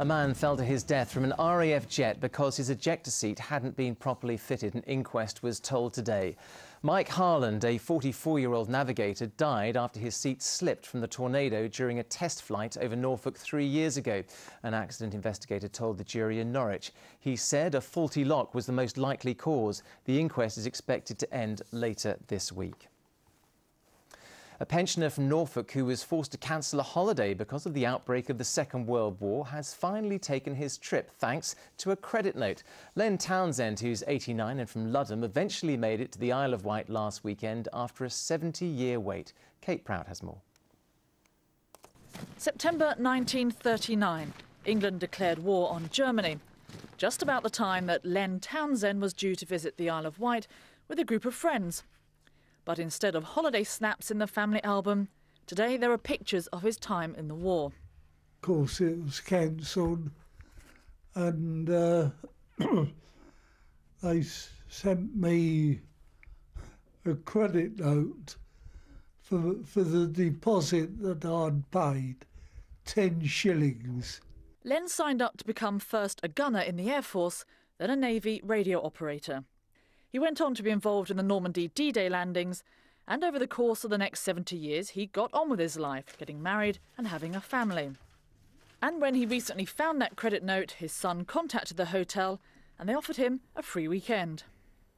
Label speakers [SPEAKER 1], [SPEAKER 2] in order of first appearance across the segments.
[SPEAKER 1] A man fell to his death from an RAF jet because his ejector seat hadn't been properly fitted, an inquest was told today. Mike Harland, a 44-year-old navigator, died after his seat slipped from the tornado during a test flight over Norfolk 3 years ago. An accident investigator told the jury in Norwich. He said a faulty lock was the most likely cause. The inquest is expected to end later this week. A pensioner from Norfolk who was forced to cancel a holiday because of the outbreak of the Second World War has finally taken his trip thanks to a credit note. Len Townsend, who's 89 and from Ludham, eventually made it to the Isle of Wight last weekend after a 70-year wait. Kate Prout has more.
[SPEAKER 2] September 1939. England declared war on Germany. Just about the time that Len Townsend was due to visit the Isle of Wight with a group of friends. But instead of holiday snaps in the family album, today there are pictures of his time in the war.
[SPEAKER 3] Of course, it was cancelled, and they sent me a credit note for the deposit that I'd paid, 10 shillings.
[SPEAKER 2] Len signed up to become first a gunner in the Air Force, then a Navy radio operator. He went on to be involved in the Normandy D-Day landings, and over the course of the next 70 years, he got on with his life, getting married and having a family. And when he recently found that credit note, his son contacted the hotel and they offered him a free weekend.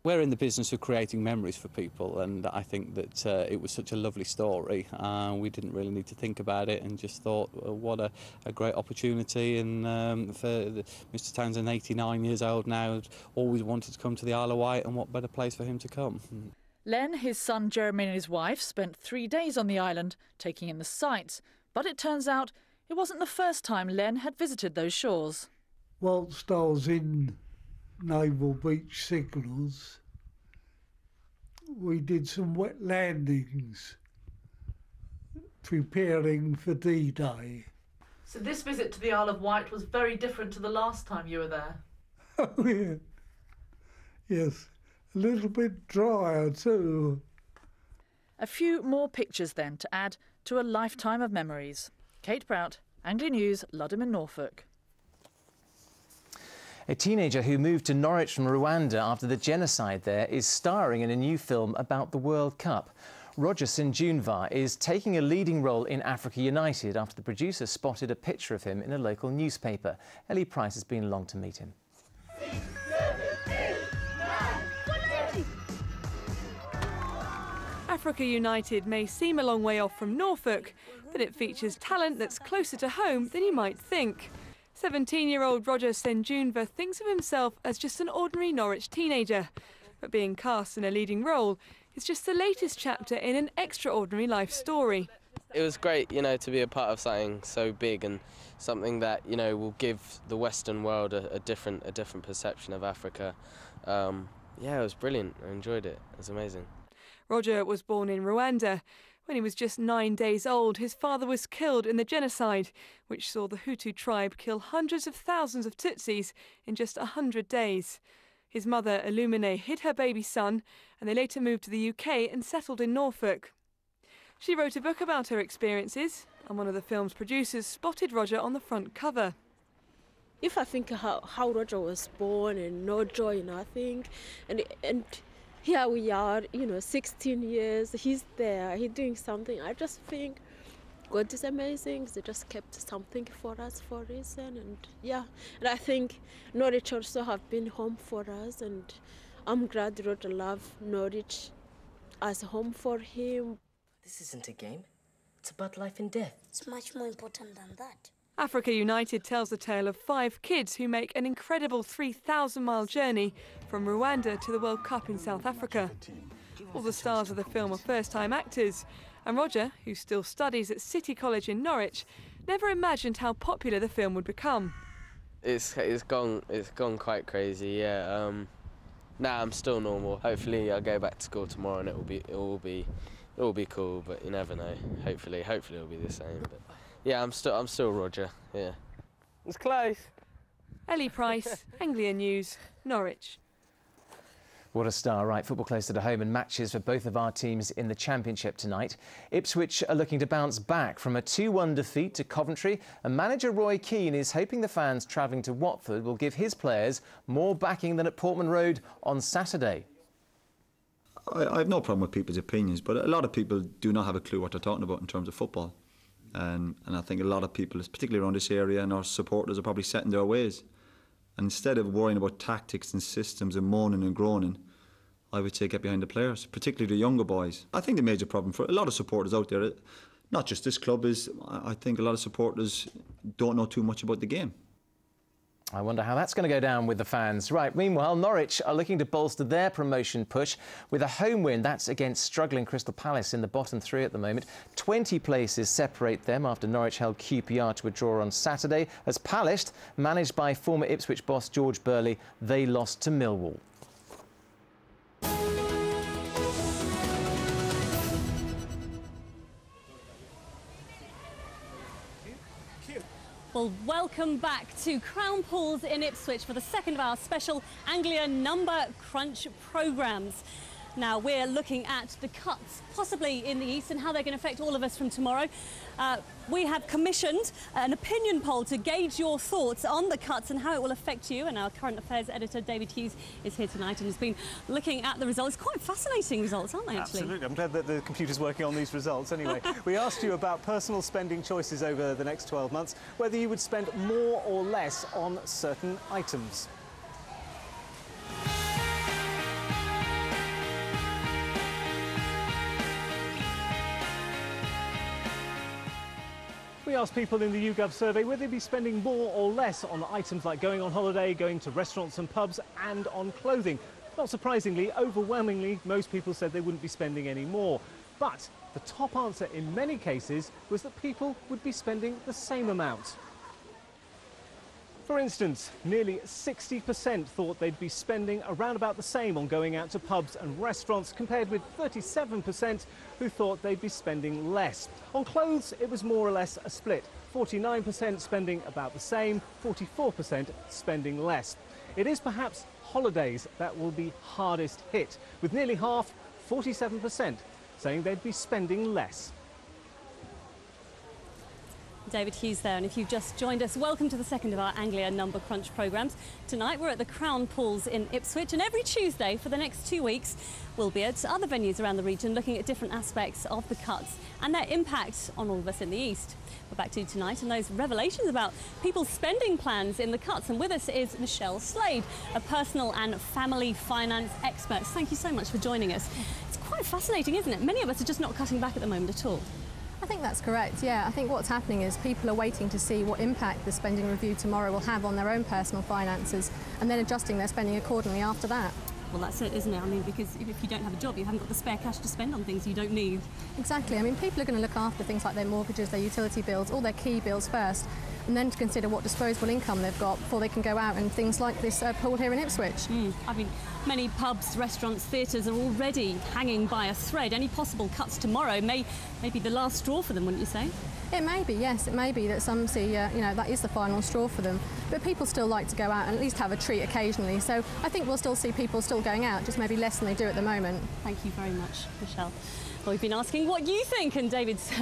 [SPEAKER 4] We're in the business of creating memories for people, and I think that it was such a lovely story. We didn't really need to think about it and just thought, what a great opportunity. And for Mr Townsend, 89 years old now, always wanted to come to the Isle of Wight, and what better place for him to come.
[SPEAKER 2] Len, his son Jeremy and his wife spent 3 days on the island taking in the sights, but it turns out it wasn't the first time Len had visited those shores.
[SPEAKER 3] Whilst I was in Naval Beach Signals, we did some wet landings preparing for D-Day.
[SPEAKER 2] So this visit to the Isle of Wight was very different to the last time you were there?
[SPEAKER 3] Oh yeah, yes, a little bit drier too.
[SPEAKER 2] A few more pictures then to add to a lifetime of memories. Kate Prout, Anglia News, Ludham in Norfolk.
[SPEAKER 1] A teenager who moved to Norwich from Rwanda after the genocide there is starring in a new film about the World Cup. Roger Sinjunva is taking a leading role in Africa United after the producer spotted a picture of him in a local newspaper. Ellie Price has been along to meet him.
[SPEAKER 5] 6, 7, 8, 9.
[SPEAKER 6] Africa United may seem a long way off from Norfolk, but it features talent that's closer to home than you might think. 17-year-old Roger Sinjunva thinks of himself as just an ordinary Norwich teenager, but being cast in a leading role is just the latest chapter in an extraordinary life story.
[SPEAKER 7] It was great, you know, to be a part of something so big and something that, you know, will give the Western world a different perception of Africa. Yeah, it was brilliant. I enjoyed it. It was amazing.
[SPEAKER 6] Roger was born in Rwanda. When he was just 9 days old, his father was killed in the genocide, which saw the Hutu tribe kill hundreds of thousands of Tutsis in just 100 days. His mother, Illumine, hid her baby son, and they later moved to the UK and settled in Norfolk. She wrote a book about her experiences, and one of the film's producers spotted Roger on the front cover.
[SPEAKER 8] If I think how Roger was born and no joy, nothing, and here we are, you know, 16 years, he's there, he's doing something. I just think God is amazing. They just kept something for us for a reason, and yeah. And I think Norwich also have been home for us, and I'm glad Roger loved Norwich as a home for him.
[SPEAKER 9] This isn't a game. It's about life and death.
[SPEAKER 5] It's much more important than that.
[SPEAKER 6] Africa United tells the tale of 5 kids who make an incredible 3,000-mile journey from Rwanda to the World Cup in South Africa. All the stars of the film are first-time actors, and Roger, who still studies at City College in Norwich, never imagined how popular the film would become.
[SPEAKER 7] It's gone quite crazy, yeah. Nah, I'm still normal. Hopefully I'll go back to school tomorrow and it will be cool, but you never know. Hopefully it'll be the same. But yeah, I'm still Roger. Yeah. It's close.
[SPEAKER 6] Ellie Price, Anglia News, Norwich.
[SPEAKER 1] What a star. Right, football closer to home and matches for both of our teams in the Championship tonight. Ipswich are looking to bounce back from a 2-1 defeat to Coventry, and manager Roy Keane is hoping the fans travelling to Watford will give his players more backing than at Portman Road on Saturday.
[SPEAKER 10] I have no problem with people's opinions, but a lot of people do not have a clue what they're talking about in terms of football. And I think a lot of people, particularly around this area, and our supporters are probably set in their ways. And instead of worrying about tactics and systems and moaning and groaning, I would say get behind the players, particularly the younger boys. I think the major problem for a lot of supporters out there, not just this club, is I think a lot of supporters don't know too much about the game.
[SPEAKER 1] I wonder how that's going to go down with the fans. Right, meanwhile, Norwich are looking to bolster their promotion push with a home win. That's against struggling Crystal Palace in the bottom 3 at the moment. 20 places separate them after Norwich held QPR to a draw on Saturday. As Palace, managed by former Ipswich boss George Burley, they lost to Millwall.
[SPEAKER 11] Well, welcome back to Crown Pools in Ipswich for the second of our special Anglia number crunch programmes. Now, we're looking at the cuts, possibly in the east, and how they're going to affect all of us from tomorrow. We have commissioned an opinion poll to gauge your thoughts on the cuts and how it will affect you. And our current affairs editor, David Hughes, is here tonight and has been looking at the results. Quite fascinating results, aren't they, actually?
[SPEAKER 12] Absolutely. I'm glad that the computer's working on these results. Anyway, we asked you about personal spending choices over the next 12 months, whether you would spend more or less on certain items. We asked people in the YouGov survey whether they'd be spending more or less on items like going on holiday, going to restaurants and pubs, and on clothing. Not surprisingly, overwhelmingly, most people said they wouldn't be spending any more. But the top answer in many cases was that people would be spending the same amount. For instance, nearly 60% thought they'd be spending around about the same on going out to pubs and restaurants, compared with 37% who thought they'd be spending less. On clothes, it was more or less a split. 49% spending about the same, 44% spending less. It is perhaps holidays that will be hardest hit, with nearly half, 47%, saying they'd be spending less.
[SPEAKER 11] David Hughes there, and if you've just joined us, welcome to the second of our Anglia Number Crunch programmes. Tonight we're at the Crown Pools in Ipswich, and every Tuesday for the next 2 weeks we'll be at other venues around the region looking at different aspects of the cuts and their impact on all of us in the east. We're back to you tonight and those revelations about people's spending plans in the cuts, and with us is Michelle Slade, a personal and family finance expert. Thank you so much for joining us. It's quite fascinating, isn't it? Many of us are just not cutting back at the moment at all.
[SPEAKER 13] I think that's correct, yeah. I think what's happening is people are waiting to see what impact the spending review tomorrow will have on their own personal finances, and then adjusting their spending accordingly after that.
[SPEAKER 11] Well, that's it, isn't it? I mean, because if you don't have a job, you haven't got the spare cash to spend on things you don't need.
[SPEAKER 13] Exactly. I mean, people are going to look after things like their mortgages, their utility bills, all their key bills first, and then to consider what disposable income they've got before they can go out and things like this pool here in Ipswich.
[SPEAKER 11] I mean, many pubs, restaurants, theatres are already hanging by a thread. Any possible cuts tomorrow may be the last straw for them, wouldn't you say?
[SPEAKER 13] It may be, yes. It may be that some see, you know, that is the final straw for them. But people still like to go out and at least have a treat occasionally. So I think we'll still see people still going out, just maybe less than they do at the moment.
[SPEAKER 11] Thank you very much, Michelle. Well, we've been asking what you think, and David's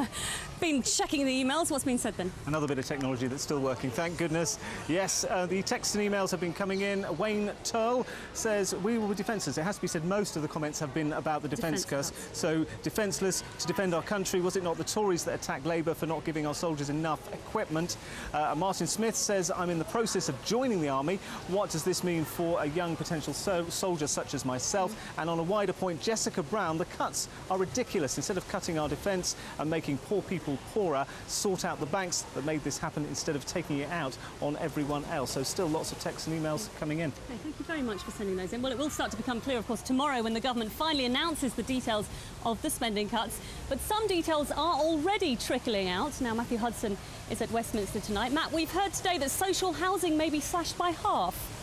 [SPEAKER 11] been checking the emails. What's been said then?
[SPEAKER 12] Another bit of technology that's still working, thank goodness. Yes, the texts and emails have been coming in. Wayne Turl says, we were defenceless. It has to be said most of the comments have been about the defence cuts. So, defenceless to defend our country. Was it not the Tories that attacked Labour for not giving our soldiers enough equipment? Martin Smith says, I'm in the process of joining the army. What does this mean for a young potential soldier such as myself? And on a wider point, Jessica Brown, the cuts are ridiculous. Instead of cutting our defence and making poor people poorer, sort out the banks that made this happen instead of taking it out on everyone else. So still lots of texts and emails coming in.
[SPEAKER 11] Okay, thank you very much for sending those in. Well, it will start to become clear, of course, tomorrow when the government finally announces the details of the spending cuts. But some details are already trickling out. Now, Matthew Hudson is at Westminster tonight. Matt, we've heard today that social housing may be slashed by half.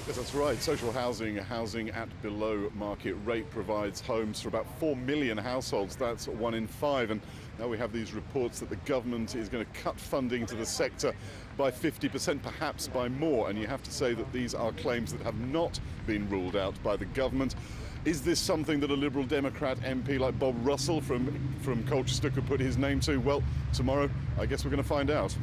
[SPEAKER 14] Yes, that's right. Social housing at below market rate provides homes for about 4 million households. That's 1 in 5. And Now we have these reports that the government is going to cut funding to the sector by 50%, perhaps by more, and you have to say that these are claims that have not been ruled out by the government. Is this something that a Liberal Democrat MP like Bob Russell from Colchester could put his name to? Well, tomorrow, I guess we're going to find out.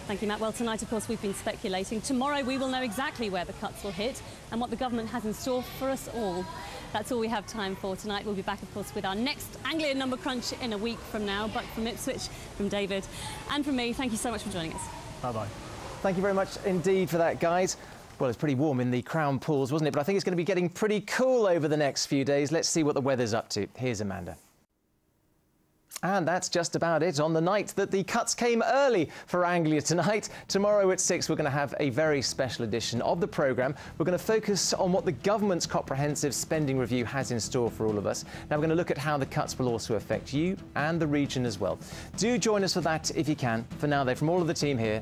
[SPEAKER 11] Thank you, Matt. Well, tonight, of course, we've been speculating. Tomorrow, we will know exactly where the cuts will hit and what the government has in store for us all. That's all we have time for tonight. We'll be back, of course, with our next Anglia Number Crunch in a week from now. But from Ipswich, from David and from me, thank you so much for joining us.
[SPEAKER 12] Bye-bye.
[SPEAKER 1] Thank you very much indeed for that, guys. Well, it's pretty warm in the Crown Pools, wasn't it? But I think it's going to be getting pretty cool over the next few days. Let's see what the weather's up to. Here's Amanda. And that's just about it on the night that the cuts came early for Anglia tonight. Tomorrow at 6, we're going to have a very special edition of the programme. We're going to focus on what the government's comprehensive spending review has in store for all of us. Now, we're going to look at how the cuts will also affect you and the region as well. Do join us for that if you can. For now, though, from all of the team here,